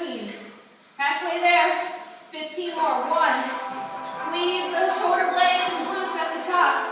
14. Halfway there. 15 more. 1. Squeeze those shoulder blades and glutes at the top.